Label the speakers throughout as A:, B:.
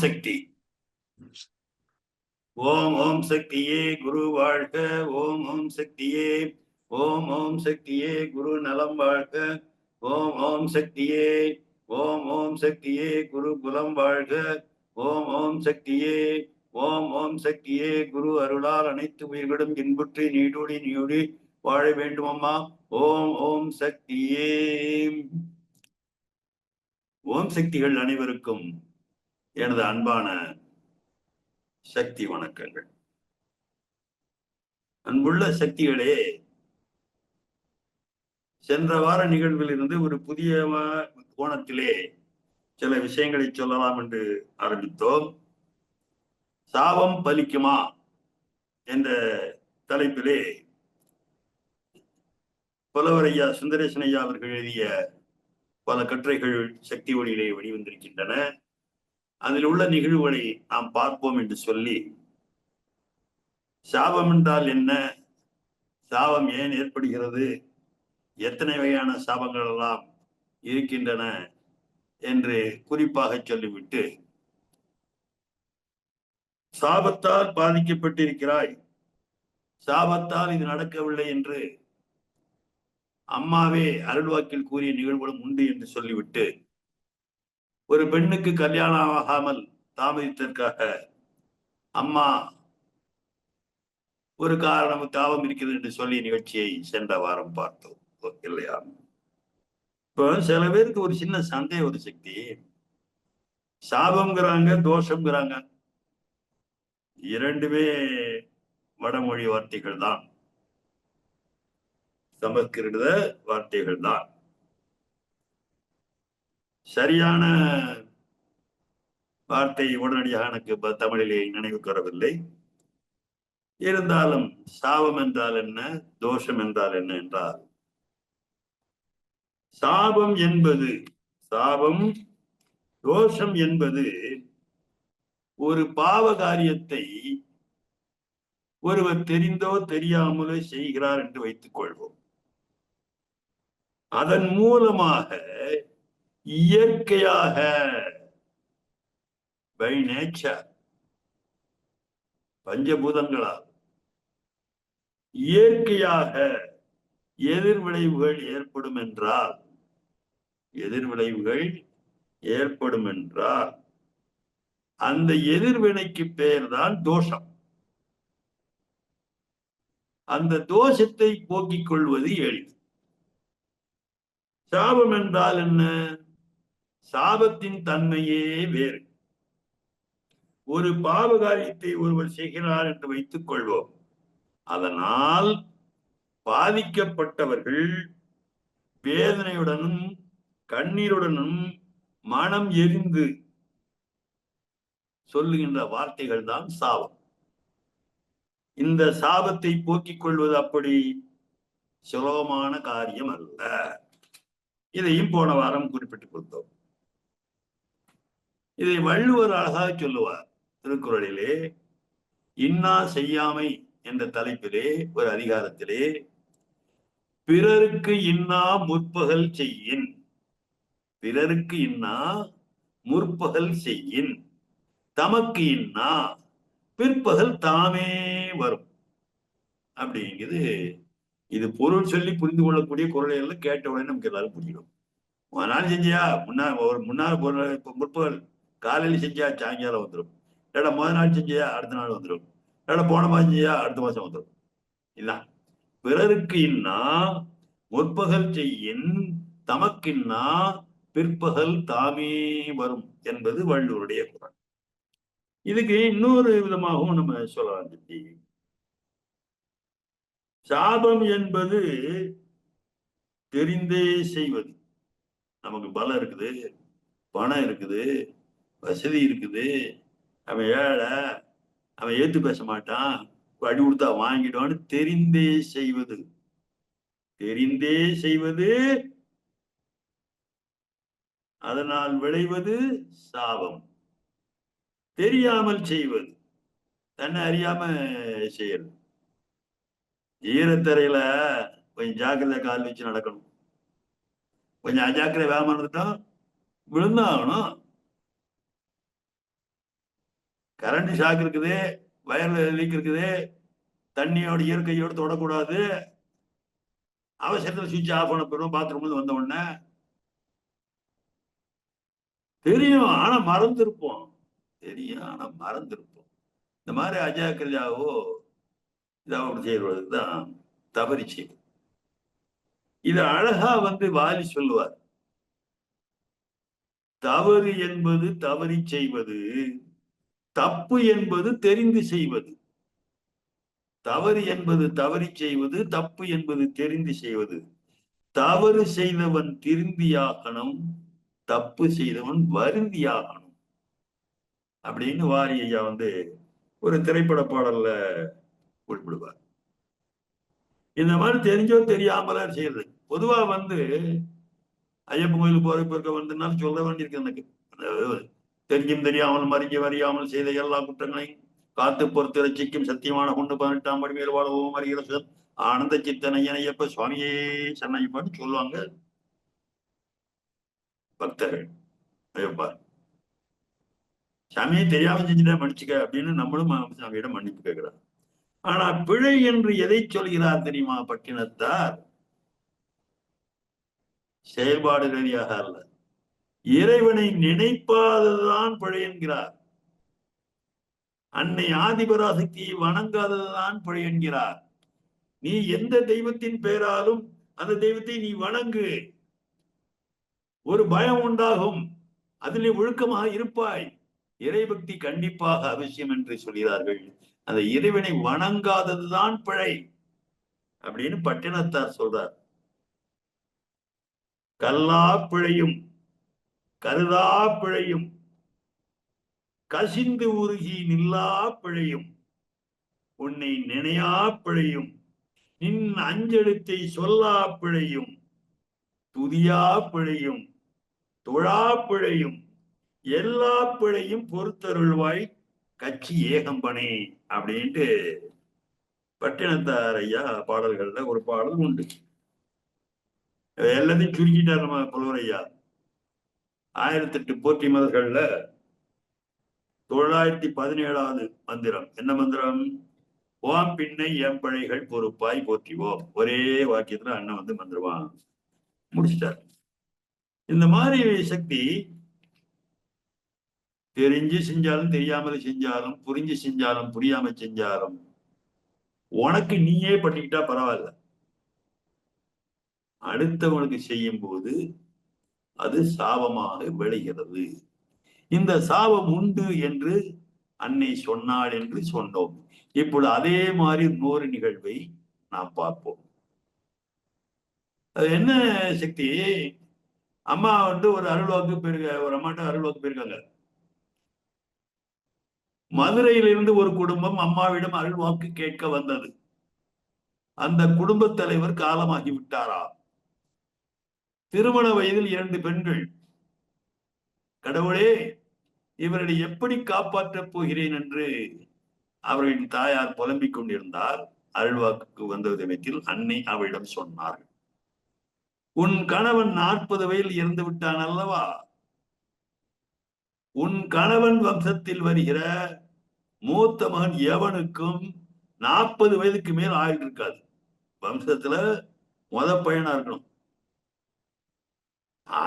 A: சக்தி. ஓம் சக்தியே குரு வாழ்க. ஓம் சக்தியே. ஓம் சக்தியே குரு நலம் வாழ்க. ஓம் சக்தியே. ஓம் சக்தியே குரு குலம் வாழ்க. ஓம் சக்தியே. ஓம் சக்தியே குரு அருளால் அனைத்து உயிர்களும் இன்புற்று நீடூடி வாழ வேண்டும் அம்மா. ஓம் சக்தியே. ஓம் சக்திகள் அனைவருக்கும் எனது அன்பான சக்தி வணக்கங்கள். அன்புள்ள சக்திகளே, சென்ற வார நிகழ்வில் இருந்து ஒரு புதிய கோணத்திலே சில விஷயங்களை சொல்லலாம் என்று ஆரம்பித்தோம். சாபம் பலிக்குமா என்ற தலைப்பிலே புலவர் ஐயா சுந்தரேசன் ஐயா அவர்கள் எழுதிய பல கட்டுரைகள் சக்தி ஒளியிலே வெளிவந்திருக்கின்றன. அதில் உள்ள நிகழ்வுகளை நாம் பார்ப்போம் என்று சொல்லி, சாபம் என்றால் என்ன, சாபம் ஏன் ஏற்படுகிறது, எத்தனை வகையான சாபங்கள் எல்லாம் இருக்கின்றன என்று குறிப்பாக சொல்லிவிட்டு, சாபத்தால் பாதிக்கப்பட்டிருக்கிறாய், சாபத்தால் இது நடக்கவில்லை என்று அம்மாவே அருள்வாக்கில் கூறிய நிகழ்வுகளும் உண்டு என்று சொல்லிவிட்டு, ஒரு பெண்ணுக்கு கல்யாணம் ஆகாமல் தாமதித்ததற்காக அம்மா ஒரு காரணம் தாபம் இருக்கிறது என்று சொல்லி நிகழ்ச்சியை சென்ற வாரம் பார்த்தோம் இல்லையா? இப்போ சில பேருக்கு ஒரு சின்ன சந்தேகம், ஒரு சக்தி, சாபம்ங்கிறாங்க தோஷம்ங்கிறாங்க, இரண்டுமே வடமொழி வார்த்தைகள் தான், சமஸ்கிருத வார்த்தைகள் தான். சரியான வார்த்தை உடனடியாக எனக்கு தமிழிலே நினைவுக்கு வரவில்லை. இருந்தாலும் சாபம் என்றால் என்ன, தோஷம் என்றால் என்ன என்றால், சாபம் என்பது, சாபம் தோஷம் என்பது ஒரு பாவ காரியத்தை ஒருவர் தெரிந்தோ தெரியாமலோ செய்கிறார் என்று வைத்துக் கொள்வோம். அதன் மூலமாக இயற்கையாக, பை நேச்சர், பஞ்சபூதங்களால் இயற்கையாக எதிர்விளைவுகள் ஏற்படும் என்றால், எதிர்விளைவுகள் ஏற்படும் என்றால் அந்த எதிர்வினைக்கு பெயர் தான் தோஷம். அந்த தோஷத்தை போக்கிக் கொள்வது எளிது. சாபம் என்றால் என்ன? சாபத்தின் தன்மையே வேறு. ஒரு பாவ காரியத்தை ஒருவர் செய்கிறார் என்று வைத்துக் கொள்வோம். அதனால் பாதிக்கப்பட்டவர்கள் வேதனையுடனும் கண்ணீருடனும் மனம் எரிந்து சொல்லுகின்ற வார்த்தைகள் தான் சாபம். இந்த சாபத்தை போக்கிக் கொள்வது அப்படி சுலபமான காரியம் அல்ல. இதையும் போன வாரம் குறிப்பிட்டுக் கொடுத்தோம். இதை வள்ளுவர் அழகாக சொல்லுவார் திருக்குறளிலே. இன்னா செய்யாமை என்ற தலைப்பிலே ஒரு அதிகாரத்திலே, பிறருக்கு இன்னா முற்பகல் செய்யின், பிறருக்கு இன்னா முற்பகல் செய்யின், தமக்கு இன்னா பிற்பகல் தாமே வரும் அப்படிங்கிறது. இது பொருள் சொல்லி புரிந்து கொள்ளக்கூடிய குரலை எல்லாம் கேட்ட உடனே நமக்கு எல்லாரும் புரியும். நாள் செஞ்சியா, முன்னாள் முற்பகல் காலையில் செஞ்சியா சாயங்காலம் வந்துடும், இல்லடா முதல் நாள் செஞ்சியா அடுத்த நாள் வந்துடும், இல்லடா போன மாதம் செஞ்சியா அடுத்த மாசம் வந்துடும். இல்ல, பிறருக்கு இன்னா முற்பகல் செய்யின், தமக்கின்னா பிற்பகல் தாமே வரும் என்பது வள்ளுவருடைய குரல். இதுக்கு இன்னொரு விதமாகவும் நம்ம சொல்லலாம். சாபம் என்பது தெரிந்தே செய்வது. நமக்கு பலம் இருக்குது, பணம் இருக்குது, வசதி இருக்குது, அவன் ஏழை, அவன் ஏத்து பேச மாட்டான், அடி கொடுத்தா வாங்கிடுவான்னு தெரிந்தே செய்வது. தெரிந்தே செய்வது, அதனால் விளைவது சாபம். தெரியாமல் செய்வது, தன்னை அறியாம செய்யறது. ஈரத்தரையில கொஞ்சம் ஜாக்கிரதை கால் வச்சு நடக்கணும். கொஞ்சம் அஜாக்கிரதை வேகமா இருந்துட்டோம் விழுந்தாகணும். கரண்ட் ஷாக் இருக்குது, வயர்ல லீக் இருக்குது, தண்ணியோட இயற்கையோடு தொடக்கூடாது, அவசரத்துல சுவிட்ச் ஆஃப் பண்ண போயிடும் பாத்ரூம்ல வந்த உடனே. தெரியும் ஆனா மறந்துருப்போம். தெரியும் ஆனா மறந்துருப்போம். இந்த மாதிரி அஜாக்கிரதையாவோ இதாவோ செய்வதுதான் தவறி செய்வது. இது அழகா வாலி சொல்லுவார். தவறு என்பது தவறி செய்வது, தப்பு என்பது தெரிந்து செய்வது. தவறு என்பது தவறி செய்வது, தப்பு என்பது தெரிந்து செய்வது. தவறு செய்தவன் திருந்தியாகணும், தப்பு செய்தவன் வருந்தியாகணும் அப்படின்னு வாரி ஐயா ஒரு திரைப்பட பாடல்ல குறிப்பிடுவார். இந்த மாதிரி தெரிஞ்சோ தெரியாமல செய்யறது. பொதுவா ஐயப்பன் கோயிலுக்கு போற இருக்க வந்தனால சொல்ல வேண்டியிருக்கு எனக்கு. தெரிஞ்சும் தெரியாமல் மறிஞ்சு வறியாமல் செய்த எல்லா குற்றங்களையும் காத்து பொறுத்து ரசிக்கும் சத்தியமான கொண்டு 18ஆம் படி மேல் வாழவும் அறிகிற ஆனந்த சித்தனையனையப்ப சுவாமியே சன்னையப்பான்னு சொல்லுவாங்க பக்தர்கள். ஐயப்பா சாமியை தெரியாம செஞ்சுட்டா மன்னிச்சுக்க அப்படின்னு நம்மளும் சாமியிடம் மன்னிப்பு கேட்கிறார். ஆனா பிழை என்று எதை சொல்கிறார் தெரியுமா பட்டினத்தார்? செயல்பாடு ரீதியாக அல்ல, இறைவனை நினைப்பாததுதான் பிழை என்கிறார். அன்னை ஆதிபராசக்தியை வணங்காததுதான் பிழை என்கிறார். நீ எந்த தெய்வத்தின் பெயராலும் அந்த தெய்வத்தை நீ வணங்கு, ஒரு பயம் உண்டாகும், அதிலே ஒழுக்கமாக இருப்பாய், இறைபக்தி கண்டிப்பாக அவசியம் என்று சொல்கிறார்கள். அந்த இறைவனை வணங்காததுதான் பிழை அப்படின்னு பட்டினத்தார் சொல்றார். கல்லா பிழையும் கருதா பிழையும் கசிந்து உருகி நில்லா பிழையும் உன்னை நினையா பிழையும் நின் அஞ்செழுத்தை சொல்லா பிழையும் துதியா பிழையும் தொழா பிழையும் எல்லா பிழையும் பொறுத்தருள்வாய் கட்சி ஏகம்பனே அப்படின்ட்டு பட்டினத்தார் ஐயா பாடல்கள்ல ஒரு பாடல் உண்டு. எல்லாத்தையும் சுருக்கிட்டார் நம்ம புலவர் ஐயா. 1008 போற்றி மலர்கள்ல 917வது மந்திரம் என்ன மந்திரம்? ஓம் பின்னை எம்பழைகள் பொறுப்பாய் போற்றிவோம். ஒரே வாக்கியத்துல அண்ணன் மந்திரமா முடிச்சிட்டார். இந்த மாதிரி சக்தி தெரிஞ்சு செஞ்சாலும் தெரியாமல் செஞ்சாலும் புரிஞ்சு செஞ்சாலும் புரியாம செஞ்சாலும் உனக்கு நீயே பண்ணிக்கிட்டா பரவாயில்ல, அடுத்தவனுக்கு செய்யும் போது அது சாபமாக விளைகிறது. இந்த சாபம் உண்டு என்று அன்னை சொன்னாள் என்று சொன்னோம். இப்பொழுது அதே மாதிரி இன்னொரு நிகழ்வை நாம் பார்ப்போம். அது என்ன சக்தி? அம்மா ஒரு அருள்வாக்கு போயிருக்க, ஒரு அம்மாட்ட அருள்வாக்கு போயிருக்காங்க. மதுரையிலிருந்து ஒரு குடும்பம் அம்மாவிடம் அருள்வாக்கு கேட்க வந்தது. அந்த குடும்ப தலைவர் காலமாகி விட்டாரா. திருமண வயதில் 2 பெண்கள். கடவுளே, இவர்களை எப்படி காப்பாற்றப் போகிறேன் என்று அவர்களின் தாயார் புலம்பிக் கொண்டிருந்தார். அருள்வாக்கு வந்த விதத்தில் அன்னை அவளிடம் சொன்னார், உன் கணவன் 40 வயதில் இறந்து விட்டான் அல்லவா, உன் கணவன் வம்சத்தில் வருகிற மூத்த மகன் எவனுக்கும் 40 வயதுக்கு மேல் ஆயுள் இருக்காது. வம்சத்துல பையனா இருக்கணும்,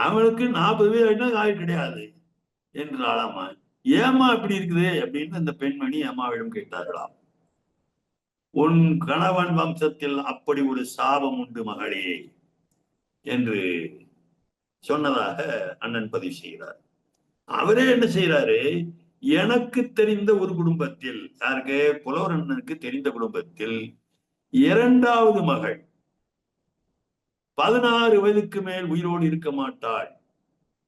A: அவனுக்கு 40 வயது ஆயுள் கிடையாது என்றாலாமா. ஏமா இப்படி இருக்குது அப்படின்னு அந்த பெண்மணி அம்மாவிடம் கேட்டார்களாம். உன் கணவன் வம்சத்தில் அப்படி ஒரு சாபம் உண்டு மகளே என்று சொன்னதாக அண்ணன் பதிவு செய்கிறார். அவரே என்ன செய்யறாரு, எனக்கு தெரிந்த ஒரு குடும்பத்தில், யாருக்கு, புலவர் அண்ணனுக்கு தெரிந்த குடும்பத்தில் 2வது மகள் 16 வயதுக்கு மேல் உயிரோடு இருக்க மாட்டாள்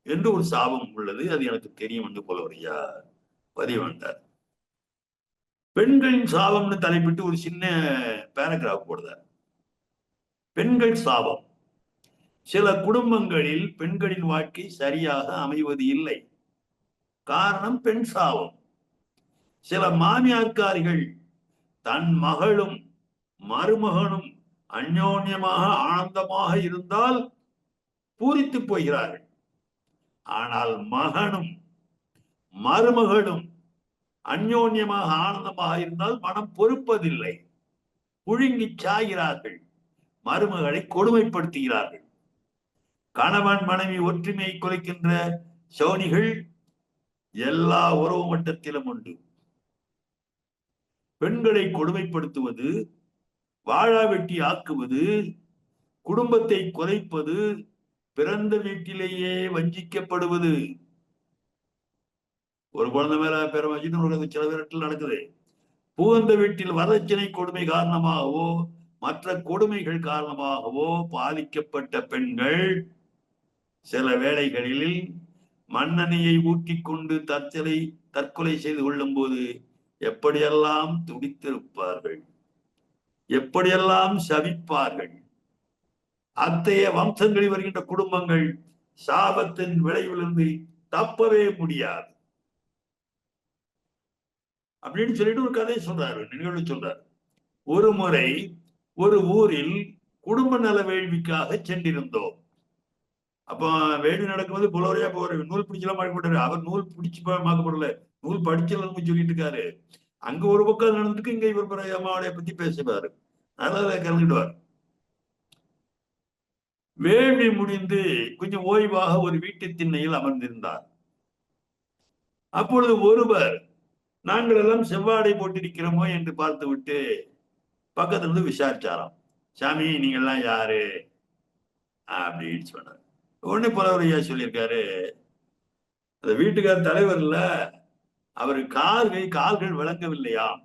A: என்று ஒரு சாபம் உள்ளது. அது எனக்கு தெரியும் என்று புலவரையா பதிவு வந்தார். பெண்களின் சாபம்னு தலைப்பிட்டு ஒரு சின்ன பேராகிராஃப் போடுறார். பெண்கள் சாபம். சில குடும்பங்களில் பெண்களின் வாழ்க்கை சரியாக அமைவது இல்லை. காரணம் பெண் சாபம். சில மாமியார்காரிகள் தன் மகளும் மருமகனும் அந்யோன்யமாக ஆனந்தமாக இருந்தால் பூரித்து போகிறார்கள். ஆனால் மகனும் மருமகளும் அந்யோன்யமாக ஆனந்தமாக இருந்தால் மனம் பொறுப்பதில்லை, புழுங்கி சாய்கிறார்கள், மருமகளை கொடுமைப்படுத்துகிறார்கள். கணவன் மனைவி ஒற்றுமையை குலைக்கின்ற சோனிகள் எல்லா உறவு மட்டத்திலும் உண்டு. பெண்களை கொடுமைப்படுத்துவது, வாழா வெட்டி ஆக்குவது, குடும்பத்தை குறைப்பது, பிறந்த வீட்டிலேயே வஞ்சிக்கப்படுவது. ஒரு குழந்தை மேல பேர வச்சுட்டு சில பேரத்தில் நடக்குது. புகுந்த வீட்டில் வரதட்சணை கொடுமை காரணமாகவோ மற்ற கொடுமைகள் காரணமாகவோ பாதிக்கப்பட்ட பெண்கள் சில வேளைகளில் மண்ணெண்ணெயை ஊற்றிக்கொண்டு தற்கொலை செய்து கொள்ளும் போது எப்படியெல்லாம் துடித்திருப்பார்கள், எப்படியெல்லாம் சபிப்பார்கள். அத்தகைய வம்சங்களில் வருகின்ற குடும்பங்கள் சாபத்தின் விளைவிலிருந்து தப்பவே முடியாது அப்படின்னு சொல்லிட்டு ஒரு கதை சொல்றாரு, நிகழ்வு சொல்றாரு. ஒரு முறை ஒரு ஊரில் குடும்ப நல வேள்விக்காக சென்றிருந்தோம். அப்ப வேள்வி நடக்கும்போது புலவரையா போற நூல் பிடிச்சலாம் மாட்டேன். அவர் நூல் பிடிச்சு மாக்கப்படல, நூல் படிச்சலன்னு சொல்லிட்டு இருக்காரு. அங்க ஒரு பக்கம் நடந்துட்டு இங்க இவர் அம்மாவுடைய பத்தி பேசுவாரு, அதனால கலந்துடுவார். வேள்வி முடிந்து கொஞ்சம் ஓய்வாக ஒரு வீட்டு திண்ணையில் அமர்ந்திருந்தார். அப்பொழுது ஒருவர் நாங்கள் எல்லாம் செவ்வாடை போட்டிருக்கிறோமோ என்று பார்த்து விட்டு பக்கத்துல இருந்து விசாரிச்சாராம். சாமி நீங்க எல்லாம் யாரு அப்படின்னு சொன்னார். உடனே புலவரையா சொல்லியிருக்காரு, அந்த வீட்டுக்கார தலைவர் இல்ல, அவரு கால்கள் விளங்கவில்லையாம்,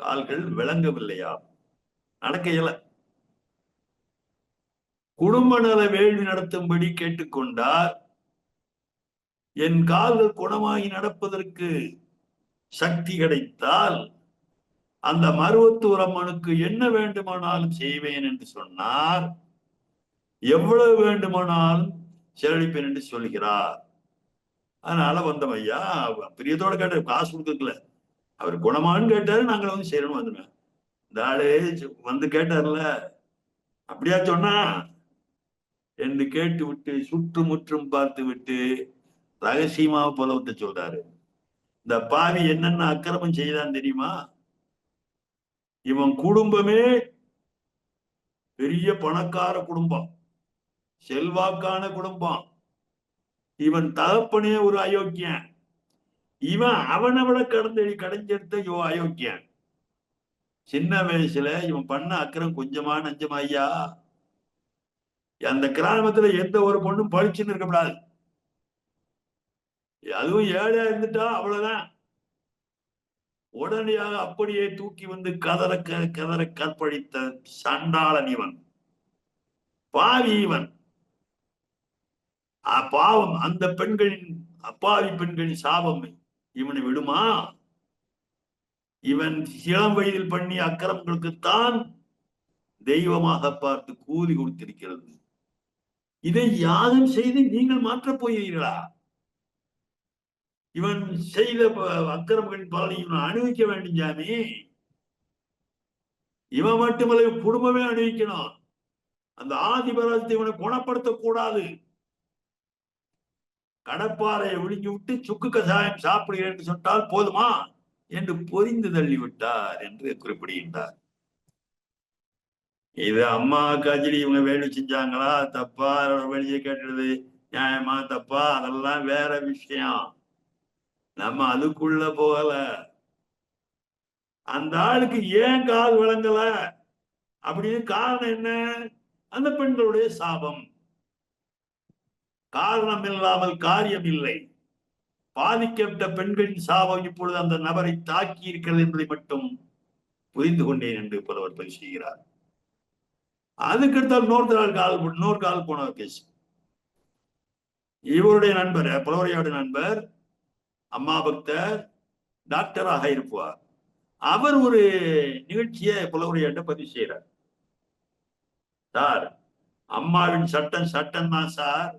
A: கால்கள் விளங்கவில்லையாம், நடக்க இயல. குடும்ப நல வேள்வி நடத்தும்படி கேட்டுக்கொண்டார். என் கால்கள் குணமாகி நடப்பதற்கு சக்தி கிடைத்தால் அந்த மருவத்தூர் அம்மனுக்கு என்ன வேண்டுமானாலும் செய்வேன் என்று சொன்னார். எவ்வளவு வேண்டுமானாலும் செலவழிப்பேன் என்று சொல்கிறார். அதனால வந்தோம் ஐயா, பிரியத்தோட கேட்டாரு, காசு கொடுக்கல, அவர் குணமான்னு கேட்டாரு, நாங்கள் வந்து செய்யணும் வந்துடுவேன். இந்த ஆளு வந்து கேட்டார்ல, அப்படியா சொன்னா என்று கேட்டு விட்டு சுற்றுமுற்றும் பார்த்து விட்டு ரகசியமா புலவத்தை சொல்றாரு. இந்த பாவி என்னென்ன அக்கிரமம் செய்தான் தெரியுமா? இவன் குடும்பமே பெரிய பணக்கார குடும்பம், செல்வாக்கான குடும்பம். இவன் தகப்பனே ஒரு அயோக்கியன். இவன் அவனை விட கடைஞ்செடுத்த அயோக்கியன். சின்ன வயசுல இவன் பண்ண அக்கிரம் கொஞ்சமா நஞ்சமா ஐயா? அந்த கிராமத்துல எந்த ஒரு பொண்ணும் பழிச்சுன்னு இருக்கக்கூடாது. அதுவும் ஏழையா இருந்துட்டா அவ்வளவுதான், உடனடியாக அப்படியே தூக்கி வந்து கதற கற்பழித்த சண்டாளன் இவன், பாவி இவன். பாவம் அந்த பெண்களின், அப்பாவி பெண்களின் சாபம் இவனை விடுமா? இவன் இளம் வயதில் பண்ணிய அக்கிரமங்களுக்குத்தான் தெய்வமாக பார்த்து கூலி கொடுத்திருக்கிறது. இதை யாரும் செய்து நீங்கள் மாற்றப் போகிறீர்களா? இவன் செய்த அக்கிரமங்களின் பலனை இவன் அனுபவிக்க வேண்டும் சாமி. இவன் மட்டுமல்ல, குடும்பமே அனுபவிக்கணும். அந்த ஆதிபராஜத்தை இவனை குணப்படுத்தக்கூடாது. கடப்பாறையை ஒழுங்கி விட்டு சுக்கு கசாயம் சாப்பிடுகிறேன் என்று சொன்னால் போதுமா என்று பொறிந்து தள்ளிவிட்டார் என்று குறிப்பிடுகின்றார். இது அம்மா காஜிலி இவங்க வேலை செஞ்சாங்களா தப்பா, வெளியே கேட்டுறது நியாயமா தப்பா, அதெல்லாம் வேற விஷயம், நம்ம அதுக்குள்ள போகல. அந்த ஆளுக்கு ஏன் கால் விளங்கல அப்படின்னு காரணம் என்ன? அந்த பெண்களுடைய சாபம். காரணம் இல்லாமல் காரியம் இல்லை. பாதிக்கப்பட்ட பெண்களின் சாபம் இப்பொழுது அந்த நபரை தாக்கி இருக்கிறது என்பதை மட்டும் புரிந்து கொண்டேன் என்று புலவர் பதிவு செய்கிறார். அதுக்கடுத்தால் இன்னொரு கால் போன கேஸ். இவருடைய நண்பர், புலவரையோட நண்பர், அம்மா பக்தர், டாக்டராக இருப்பார். அவர் ஒரு நிகழ்ச்சியை புலவரையாட்ட பதிவு செய்யறார். சார், அம்மாவின் சட்டம் சட்டம் தான் சார்,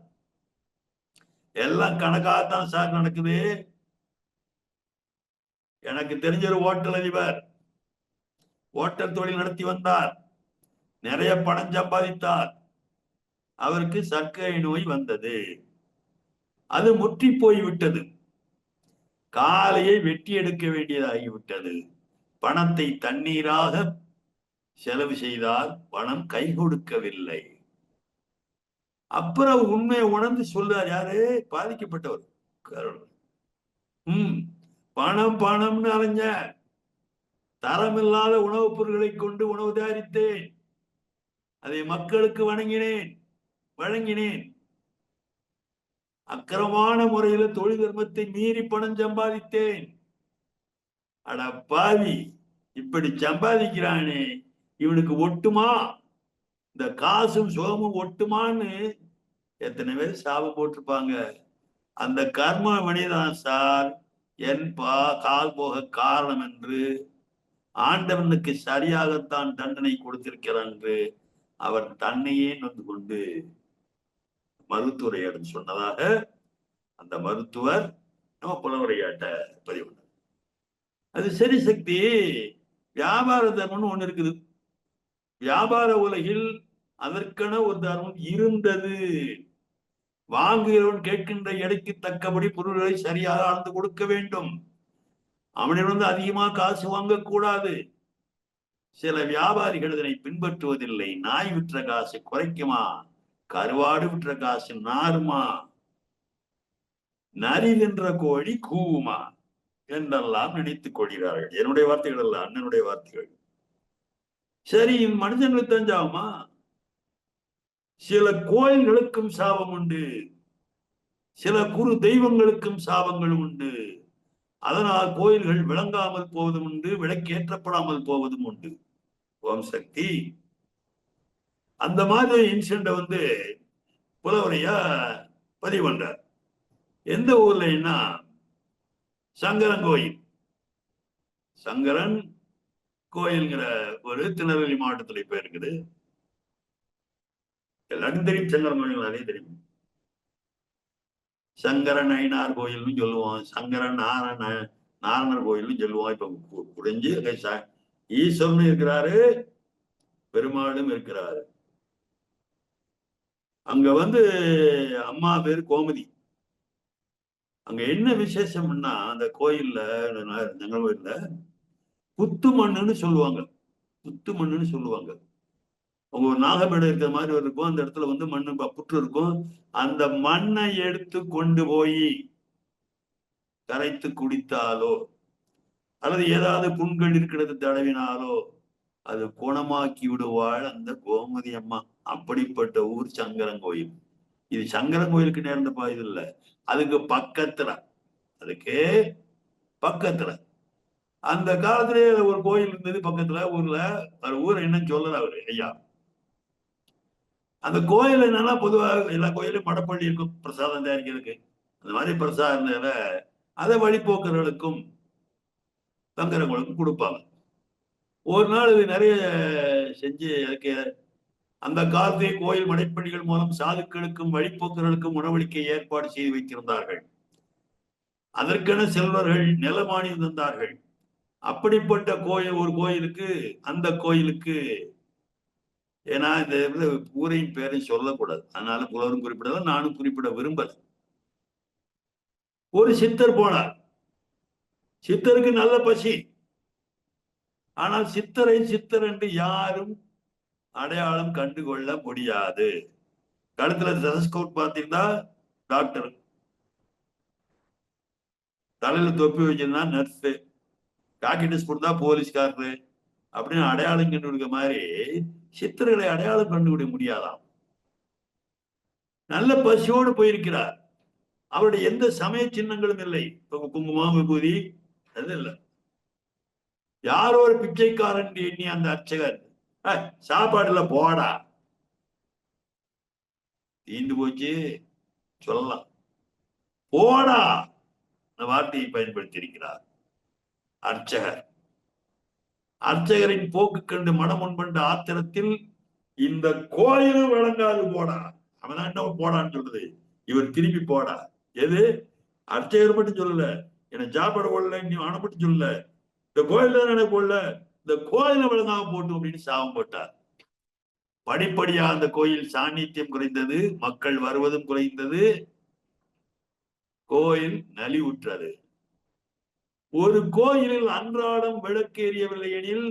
A: எல்லாம் கணக்காகத்தான் சார் நடக்குது. எனக்கு தெரிஞ்ச ஒரு ஓட்டல் அதிபர், ஓட்டல் தொழில் நடத்தி வந்தார், நிறைய பணம் சம்பாதித்தார். அவருக்கு சர்க்கரை நோய் வந்தது, அது முற்றி போய்விட்டது. காலையை வெட்டி எடுக்க வேண்டியதாகிவிட்டது. பணத்தை தண்ணீராக செலவு செய்தால் பணம் கை கொடுக்கவில்லை. அப்புறம் உண்மையை உணர்ந்து சொல்றார் யாரு? பாதிக்கப்பட்டவர். பணம் பணம்னு அலைஞ்ச, தரமில்லாத உணவுப் பொருட்களை கொண்டு உணவு தயாரித்தேன், அதை மக்களுக்கு வழங்கினேன். அக்கிரமான முறையில தொழில் தர்மத்தை மீறி பணம் சம்பாதித்தேன். அட பாவி, இப்படி சம்பாதிக்கிறானே, இவனுக்கு ஒட்டுமா? இந்த காசும் சோமும் ஒட்டுமான்னு எத்தனை பேர் சாபம் போட்டிருப்பாங்க. அந்த கர்ம மனிதான் சார் என் கால் போக காரணம் என்று ஆண்டவனுக்கு சரியாகத்தான் தண்டனை கொடுத்திருக்கிறார் என்று அவர் தன்னையே நொந்து கொண்டு மருத்துவரையிடம் சொன்னதாக அந்த மருத்துவர் நம்ம புலவரையாட்ட பதிவு. அது சரி சக்தி, வியாபார தர்மம்னு ஒண்ணு இருக்குது. வியாபார உலகில் அதற்கென ஒரு தர்மம் இருந்தது. வாங்குகிறவன் கேட்கின்ற எடைக்கு தக்கபடி பொருள்களை சரியாக அளந்து கொடுக்க வேண்டும். அவனிடம் அதிகமாக காசு வாங்கக்கூடாது. சில வியாபாரிகள் இதனை பின்பற்றுவதில்லை. நாய் விற்ற காசு குறைக்குமா, கருவாடு விற்ற காசு நாருமா, நரி தின்ற கோழி கூவுமா என்றெல்லாம் நினைத்துக் கொள்கிறார்கள். என்னுடைய வார்த்தைகள் அல்ல, அண்ணனுடைய வார்த்தைகள். சரி, மனிதனுக்கு தெரிஞ்சாகுமா? சில கோயில்களுக்கும் சாபம் உண்டு, சில குரு தெய்வங்களுக்கும் சாபங்களும் உண்டு. அதனால் கோயில்கள் விளங்காமல் போவதும் உண்டு, விளக்கேற்றப்படாமல் போவதும் உண்டு. ஓம் சக்தி. அந்த மாதிரி இன்சிடென்ட் புலவரையா பதிவு பண்றார். எந்த ஊர்லன்னா சங்கரன் கோயில். சங்கரன் கோயில்ங்கிற ஒரு திருநெல்வேலி மாவட்டத்துல இப்ப இருக்குது. எல்லாருக்கும் தெரியும், சங்கரன் கோயில் நிறைய தெரியும். சங்கரன் ஐனார் கோயில்னு சொல்லுவோம், சங்கரன் நாரணர் கோயில்னு சொல்லுவோம். இப்ப புரிஞ்சு ஈஸ்வரன் இருக்கிறாரு, பெருமாளும் இருக்கிறாரு. அங்க அம்மா பேரு கோமதி. அங்க என்ன விசேஷம்னா, அந்த கோயில்ல ஜங்கல் கோயில்ல புத்து மண்ணுன்னு சொல்லுவாங்க. புத்து மண்ணுன்னு சொல்லுவாங்க. அவங்க ஒரு நாகமேடை இருக்கிற மாதிரி இருக்கும். அந்த இடத்துல மண்ணு புற்று இருக்கும். அந்த மண்ணை எடுத்து கொண்டு போய் கரைத்து குடித்தாலோ அல்லது ஏதாவது புண்கள் இருக்கிறது தடவினாலோ அது குணமாக்கி விடுவாள் அந்த கோமதி அம்மா. அப்படிப்பட்ட ஊர் சங்கரன் கோயில். இது சங்கரன் கோயிலுக்கு நேர்ந்த இது இல்லை, அதுக்கு பக்கத்துல அந்த காலத்திலே ஒரு கோயில் இருந்தது பக்கத்துல ஊர்ல. ஊர் என்னன்னு சொல்லல அவரு ஐயா. அந்த கோயில் என்னன்னா, பொதுவாக எல்லா கோயிலும் மடப்பள்ளி இருக்கும் பிரசாதம் தயாரிக்கிறதுக்கு. அந்த மாதிரி பிரசாதம் அதை வழிபோக்கர்களுக்கும் தங்குறவங்களுக்கும் கொடுப்பாங்க. ஒரு நாள் இது நிறைய செஞ்சு அதுக்கு அந்த காலத்தை கோயில் மடைப்பள்ளிகள் மூலம் சாதுக்களுக்கும் வழிபோக்கர்களுக்கும் உணவளிக்க ஏற்பாடு செய்து வைத்திருந்தார்கள். அதற்கென செல்வர்கள் நிலமானியம் தந்தார்கள். அப்படிப்பட்ட கோயில் ஒரு கோயிலுக்கு, அந்த கோயிலுக்கு, ஏன்னா இந்த ஊரையும் பேரையும் சொல்லக்கூடாது, அதனால புலவரும் குறிப்பிடல, நானும் குறிப்பிட விரும்பல. ஒரு சித்தர் போனார். சித்தருக்கு நல்ல பசி. ஆனால் சித்தரை சித்தர் என்று யாரும் அடையாளம் கண்டுகொள்ள முடியாது. கழுத்துல டெலஸ்கோப் பார்த்தீங்கன்னா டாக்டர், தலையில தொப்பி வச்சிருந்தா நர்ஸு, காக்கெட்ஸ் கொடுத்தா போலீஸ்காரரு அப்படின்னு அடையாளம் கண்டுபிடிக்க மாதிரி சித்தர்களை அடையாளம் கண்டுபிடிக்க முடியாதாம். நல்ல பசியோடு போயிருக்கிறார். அவருடைய எந்த சமய சின்னங்களும் இல்லை. குங்குமம் விபூதி அது இல்லை. யாரோ ஒரு பிச்சைக்காரன் எண்ணி அந்த அர்ச்சகர் சாப்பாடுல போடா, தீந்து போச்சு சொல்லலாம், போடா வார்த்தையை பயன்படுத்தி இருக்கிறார் அர்ச்சகர். அர்ச்சகரின் போக்கு கண்டு மனம் முன்பண்ட ஆத்திரத்தில் இந்த கோயிலும் விளங்காது போடா, அவன் என்ன போடான்னு சொல்றது, இவர் திரும்பி போடா. எது? அர்ச்சகர் மட்டும் சொல்லல, என்ன சாப்பாடு போடல, நீ அவனை மட்டும் சொல்லல, இந்த கோயில் தான் எனக்கு போடல, இந்த கோயில விளங்காம போட்டு அப்படின்னு சாபம் போட்டார். படிப்படியா அந்த கோயில் சாநித்தியம் குறைந்தது, மக்கள் வருவதும் குறைந்தது, கோயில் நலிவுற்றது. ஒரு கோயிலில் அன்றாடம் விளக்கு எரியவில்லை எனில்,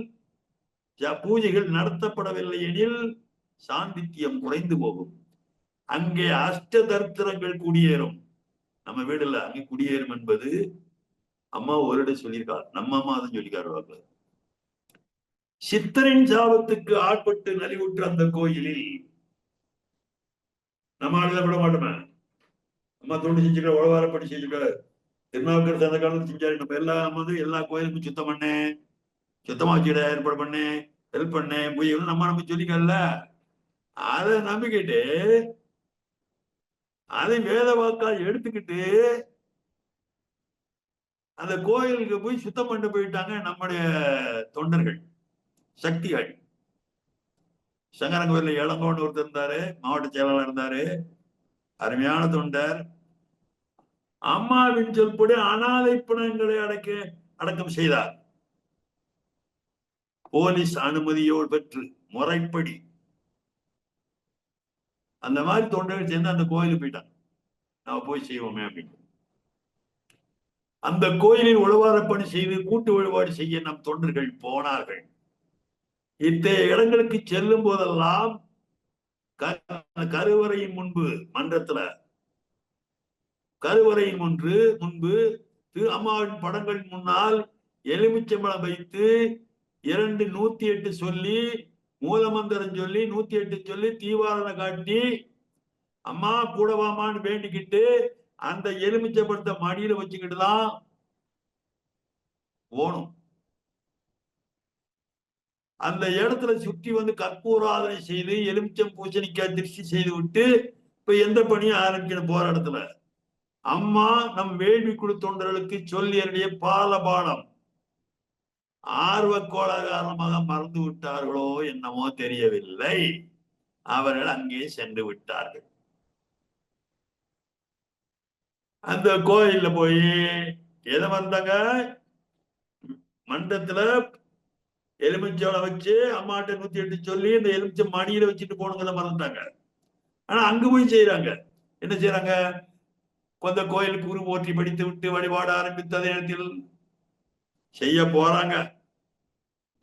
A: பூஜைகள் நடத்தப்படவில்லை எனில் சாந்தித்யம் குறைந்து போகும். அங்கே அஷ்ட தரித்திரங்கள் குடியேறும். நம்ம வீடுல அங்கே குடியேறும் என்பது அம்மா ஒரு இடம் சொல்லியிருக்கார். நம்ம அம்மா தான் சொல்லிக்காருவாங்க. சித்தரின் சாபத்துக்கு ஆட்பட்டு நலிவுற்ற அந்த கோயிலில் நம்ம ஆளுத விட மாட்டோமே. அம்மா தோண்டி செஞ்சுக்கிற, உழவாரப்படி செஞ்சுக்கிற, திருநாவுக்கரசு அந்த காலத்துல செஞ்சாரு. நம்ம எல்லாம் வந்து எல்லா கோயிலுக்கும் சுத்தம் பண்ணேன், சுத்தமா வச்சுட ஏற்பாடு பண்ணேன், ஹெல்ப் பண்ணேன், பூஜை நம்ம சொல்லிக்கல. அதை நம்பிக்கிட்டு அதை வேத வாக்கா எடுத்துக்கிட்டு அந்த கோயிலுக்கு போய் சுத்தம் பண்ணி போயிட்டாங்க நம்முடைய தொண்டர்கள், சக்திகள். சங்கரன் கோயில இளங்கோன்னு ஒருத்தர் இருந்தாரு, மாவட்ட செயலாளர் இருந்தாரு, அருமையான தொண்டர். அம்மாவின் சொல்படி அனாதை பிணங்களை அடக்கம் செய்தார். போலீஸ் அனுமதியோடு பெற்று முறைப்படி அந்த மாதிரி தொண்டர்கள் சேர்ந்து அந்த கோயிலுக்கு போயிட்டாங்க. நாம போய் செய்வோமே அப்படின்னு. அந்த கோயிலில் உழவார பணி செய்து கூட்டு வழிபாடு செய்ய நம் தொண்டர்கள் போனார்கள். இத்தகைய இடங்களுக்கு செல்லும் போதெல்லாம் கருவறையின் முன்பு, மன்றத்துல கருவறையின் முன்பு திரு அம்மாவின் படங்கள் முன்னால் எலுமிச்சம்பழம் வைத்து 108 சொல்லி, மூலமந்திரம் சொல்லி 108 சொல்லி தீவாரணை காட்டி அம்மா கூடவாமான்னு வேண்டிக்கிட்டு அந்த எலுமிச்சம்பழத்தை மடியில வச்சுக்கிட்டு தான் போகணும். அந்த இடத்துல சுற்றி வந்து கற்பூராதனை செய்து எலுமிச்சம் பூசணிக்காய் திருஷ்டி செய்து விட்டு இப்ப எந்த பணியும் ஆரம்பிக்கணும் போற இடத்துல. அம்மா நம் வேள்வி குழு தொண்டர்களுக்கு சொல்லிய பாலபாடம் ஆர்வ கோளாறு காரணமாக மறந்து விட்டார்களோ என்னமோ தெரியவில்லை. அவர்கள் அங்கே சென்று விட்டார்கள். அந்த கோயில்ல போய் எதை வந்தாங்க, மண்டத்துல எலுமிச்சோளை வச்சு அம்மாட்ட 108 சொல்லி இந்த எலுமிச்சம் மடியில வச்சுட்டு போனவங்க மறந்துட்டாங்க. ஆனா அங்க போய் செய்யறாங்க. என்ன செய்யறாங்க, கொஞ்ச கோயிலுக்கு குரு போற்றி படித்து விட்டு வழிபாடு ஆரம்பித்த அதே நேரத்தில் செய்ய போறாங்க.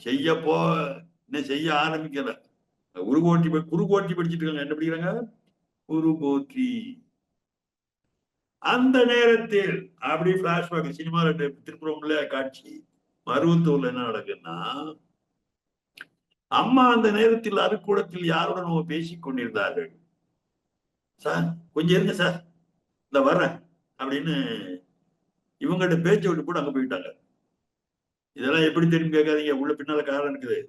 A: இன்னும் செய்ய ஆரம்பிக்கல. குரு போற்றி படிச்சுட்டு இருக்காங்க. என்ன படிக்கிறாங்க, குரு போற்றி. அந்த நேரத்தில் அப்படி பிளாஷ்பேக் சினிமால திருப்புறம்ல காட்சி. மருவத்தூர்ல என்ன நடக்குன்னா, அம்மா அந்த நேரத்தில் அருக்கூடத்தில் யாருடன் பேசிக் கொண்டிருந்தார்கள். சார் கொஞ்சம் இருங்க சார், இந்த வர்றேன் அப்படின்னு இவங்ககிட்ட பேச்சை விட்டு கூட அங்க போயிட்டாங்க. இதெல்லாம் எப்படி தெரியும் கேட்காதீங்க, உள்ள பின்னால காரணம் இருக்குது.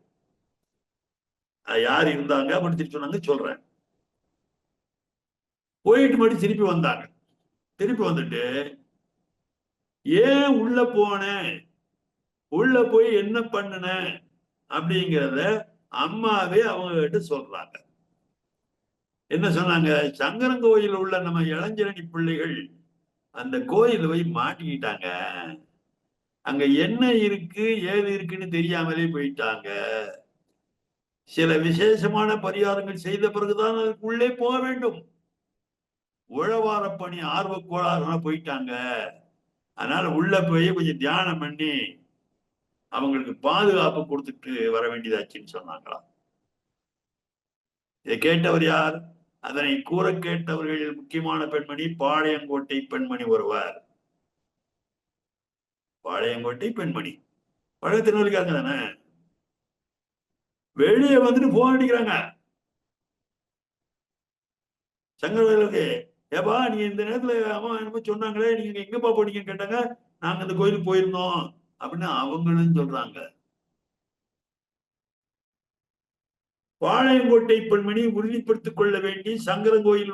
A: யார் இருந்தாங்க அப்படின்னு திருப்பி சொன்னாங்க, சொல்றேன். போயிட்டு மறுபடியும் திருப்பி வந்தாங்க. திருப்பி வந்துட்டு ஏன் உள்ள போன, உள்ள போய் என்ன பண்ணுன அப்படிங்கிறத அம்மாவே அவங்க கிட்ட சொல்றாங்க. என்ன சொன்னாங்க, சங்கரன் உள்ள நம்ம இளைஞரணி பிள்ளைகள் அந்த கோயில் போய் மாட்டிக்கிட்டாங்க. அங்க என்ன இருக்கு ஏது இருக்குன்னு தெரியாமலே போயிட்டாங்க. சில விசேஷமான பரிகாரங்கள் செய்த பிறகுதான் அதுக்குள்ளே போக வேண்டும். உழவார பணி ஆர்வ கோளாறுனா போயிட்டாங்க. அதனால உள்ள போய் கொஞ்சம் தியானம் பண்ணி அவங்களுக்கு பாதுகாப்பு கொடுத்துட்டு வர வேண்டியதாச்சுன்னு சொன்னாங்களாம். இதை கேட்டவர் யார், அதனை கூற கேட்டவர்கள் முக்கியமான பெண்மணி பாளையங்கோட்டை பெண்மணி ஒருவர். பாளையங்கோட்டை பெண்மணி பழைய திருநெல்வேலிக்காரங்க தானே. வெளியே வந்துட்டு போன் அடிக்கிறாங்க சங்கரவேலுக்கு. ஏப்பா நீங்க இந்த நேரத்துல அம்மா என்னமோ சொன்னாங்களே, நீங்க எங்கப்பா போனீங்கன்னு கேட்டாங்க. நாங்க அந்த கோயிலுக்கு போயிருந்தோம் அப்படின்னு அவங்களும் சொல்றாங்க. பாளையங்கோட்டை பெண்மணி உறுதிப்படுத்திக் கொள்ள வேண்டி சங்கரங்கோயில்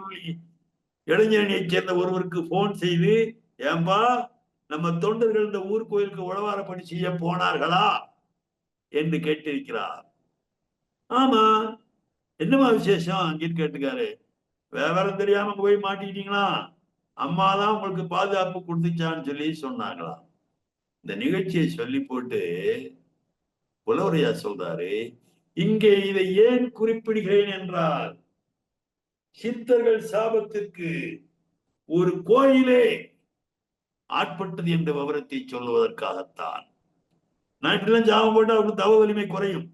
A: இளைஞரணியைச் சேர்ந்த ஒருவருக்கு போன் செய்து, ஏன்பா நம்ம தொண்டர்கள் இந்த ஊர் கோயிலுக்கு உழவார பணி செய்ய போனார்களா என்று கேட்டிருக்கிறார். ஆமா, என்னமா விசேஷம் அங்கின்னு கேட்டுக்காரு. விவரம் தெரியாம போய் மாட்டிக்கிட்டீங்களா, அம்மாதான் உங்களுக்கு பாதுகாப்பு கொடுத்துச்சான்னு சொல்லி சொன்னாங்களாம். இந்த நிகழ்ச்சியை சொல்லி போட்டு புலவரையா சொல்றாரு, இங்கே இதை ஏன் குறிப்பிடுகிறேன் என்றால், சித்தர்கள் சாபத்திற்கு ஒரு கோயிலே ஆட்பட்டது என்ற விவரத்தை சொல்லுவதற்காகத்தான். நாட்டிலாம் ஜாபம் போட்டு அவருக்கு தவ வலிமை குறையும்.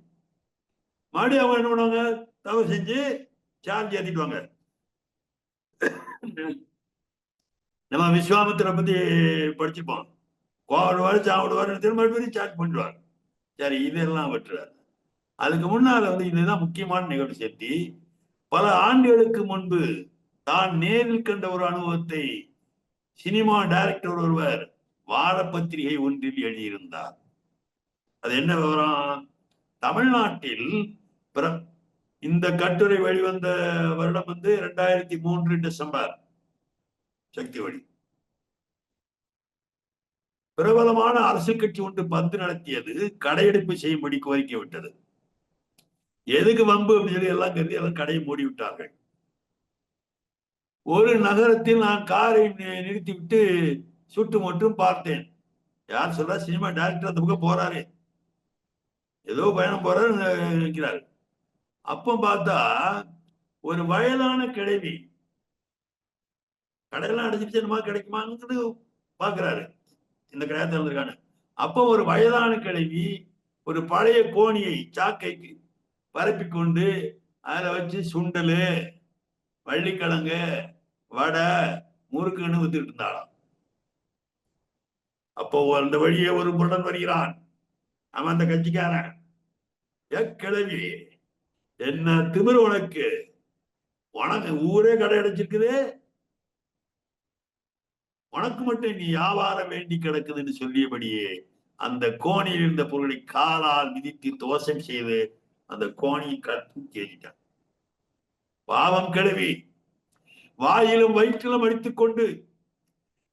A: மறுபடியும் அவங்க என்ன பண்ணுவாங்க, தவ செஞ்சு சார்ஜ் ஏற்றிடுவாங்க. நம்ம விஸ்வாமித்திர பத்தி படிச்சுப்போம். கோவிடுவாரு சாப்பிடுவாரு திரும்ப சார்ஜ் பண்ணிடுவார். சரி, இதெல்லாம் விட்டுறாரு. அதுக்கு முன்னால இதுதான் முக்கியமான நிகழ்வு சேர்த்தி. பல ஆண்டுகளுக்கு முன்பு தான் நேரில் கண்ட ஒரு அனுபவத்தை சினிமா டைரக்டர் ஒருவர் வாரப்பத்திரிகை ஒன்றில் எழுதியிருந்தார். அது என்ன விவரம்? தமிழ்நாட்டில் இந்த கட்டுரை வெளிவந்த வருடம் 2003 டிசம்பர். சக்தி வழி பிரபலமான அரசியல் கட்சி ஒன்று பந்து நடத்தியது கடையெடுப்பு செய்யும்படி கோரிக்கை விட்டது. எதுக்கு வம்பு அப்படின்னு சொல்லி எல்லாம் கருதி எல்லாம் கடையை மூடி விட்டார்கள். ஒரு நகரத்தில் நான் காரை நிறுத்திவிட்டு சுட்டு மட்டும் பார்த்தேன். யார் சொல்றா? சினிமா டைரக்டர் அந்த பக்கம் போறாரு, ஏதோ பயணம் போறாரு நிற்கிறாரு. அப்ப பார்த்தா ஒரு வயதான கிழவி, கடையெல்லாம் அடைச்சிட்டு என்னமா கிடைக்குமான்னு பாக்குறாரு, இந்த கடையை திறந்திருக்கானு. அப்போ ஒரு வயதான கிழவி ஒரு பழைய கோணியை சாக்கைக்கு பரப்பிக்கொண்டு அதில் வச்சு சுண்டலு, வள்ளிக்கிழங்கு, வடை, முறுக்குன்னு வித்துட்டு இருந்தாளாம். அப்போ அந்த வழியே ஒரு முடன் வருகிறான். அவன் அந்த கட்சிக்காரன். கிழவி, என்ன திமிரு உனக்கு? உனக்கு ஊரே கடை அடைச்சிருக்குது, உனக்கு மட்டும் நீ வியாபாரம் வேண்டி கிடக்குதுன்னு சொல்லியபடியே அந்த கோணியில் இருந்த பொருளை காலால் மிதித்து தோசம் செய்து அந்த கோணியை கட்டு கேட்டான். பாவம் கிழவி, வாயிலும் வயிற்றிலும் அடித்துக் கொண்டு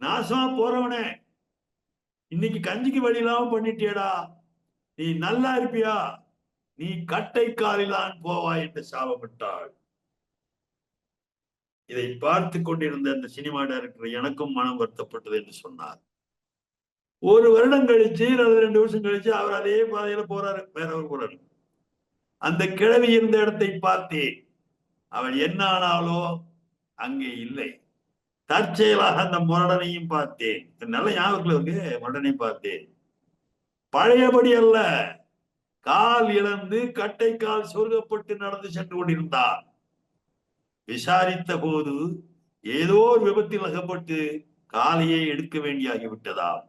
A: நாசமா போறவனே, இன்னைக்கு கஞ்சிக்கு வழி இல்லாம பண்ணிட்டியடா, நீ நல்லா இருப்பியா? நீ கட்டை காலில்தான் போவாய் என்று சாபப்பட்டாள். இதை பார்த்து கொண்டிருந்த அந்த சினிமா டைரக்டர் எனக்கும் மனம் வருத்தப்பட்டது என்று சொன்னார். ஒரு வருடம் கழிச்சு அல்லது 2 வருஷம் கழிச்சு அவர் அதே பாதையில போறாரு, வேற ஒரு போறாரு. அந்த கிழவி இருந்த இடத்தை பார்த்தேன். அவள் என்ன ஆனாலோ அங்கே இல்லை. தற்செயலாக அந்த முரடனையும் பார்த்தேன். நல்ல ஞாபகத்தில் இருக்கு. முரடனை பார்த்தேன். பழையபடி அல்ல, கால் இழந்து கட்டை கால் சொருகப்பட்டு நடந்து சென்று கொண்டிருந்தார். விசாரித்த போது ஏதோ ஒரு விபத்தில் அகப்பட்டு காலையே எடுக்க வேண்டியாகிவிட்டதாம்.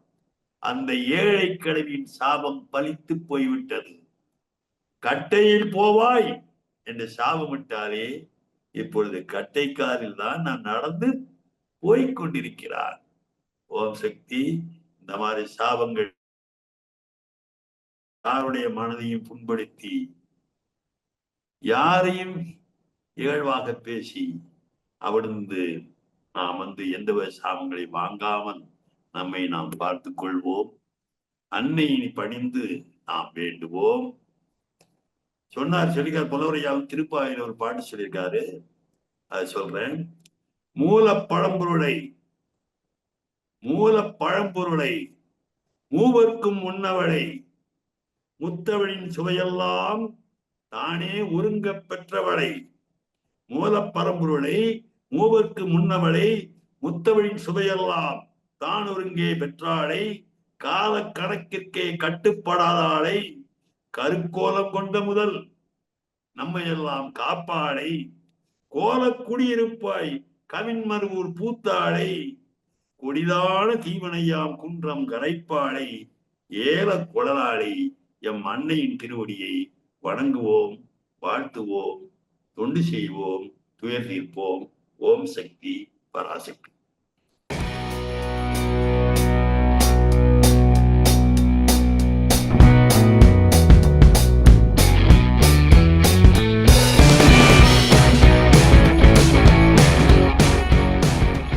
A: அந்த ஏழை கிழவியின் சாபம் பலித்து போய்விட்டது. கட்டையில் போவாய் என்று சாபமிட்டாரே, இப்பொழுது கட்டை காலில் தான் நான் நடந்து போய்கொண்டிருக்கிறார். ஓம் சக்தி. இந்த மாதிரி சாபங்கள் யாருடைய மனதையும் புண்படுத்தி யாரையும் இகழ்வாக பேசி அவிழ்ந்து நாம் எந்த சாபங்களை வாங்காமல் நம்மை நாம் பார்த்து கொள்வோம். அன்னையினி பணிந்து நாம் வேண்டுவோம். சொன்னார், சொல்லிக்கார் புலவரையாவும் திருப்பாவையில் ஒரு பாட்டு சொல்லியிருக்காரு, அதை சொல்றேன். மூலப்பழம்பொருளை மூவர்க்கும் முன்னவளை முத்தவழின் சுவையெல்லாம் தானே ஒருங்க பெற்றவளை. மூலப்பரம்பொருளை மூவர்க்கு முன்னவளை முத்தவழின் சுவையெல்லாம் தான் ஒருங்கே பெற்றாளை. கால கணக்கிற்கே கட்டுப்படாதாளை. கருக்கோலம் கொண்ட முதல் நம்மையெல்லாம் காப்பாளை. கோல குடியிருப்பாய் கவின்மருவூர் பூத்தாளை. கொடிதான தீவனையாம் குன்றம் கரைப்பாளை. ஏல குழலாளை. எம் அன்னையின் திருவடியை வணங்குவோம், வாழ்த்துவோம், தொண்டு செய்வோம், துயர் தீர்ப்போம். ஓம் சக்தி, பராசக்தி.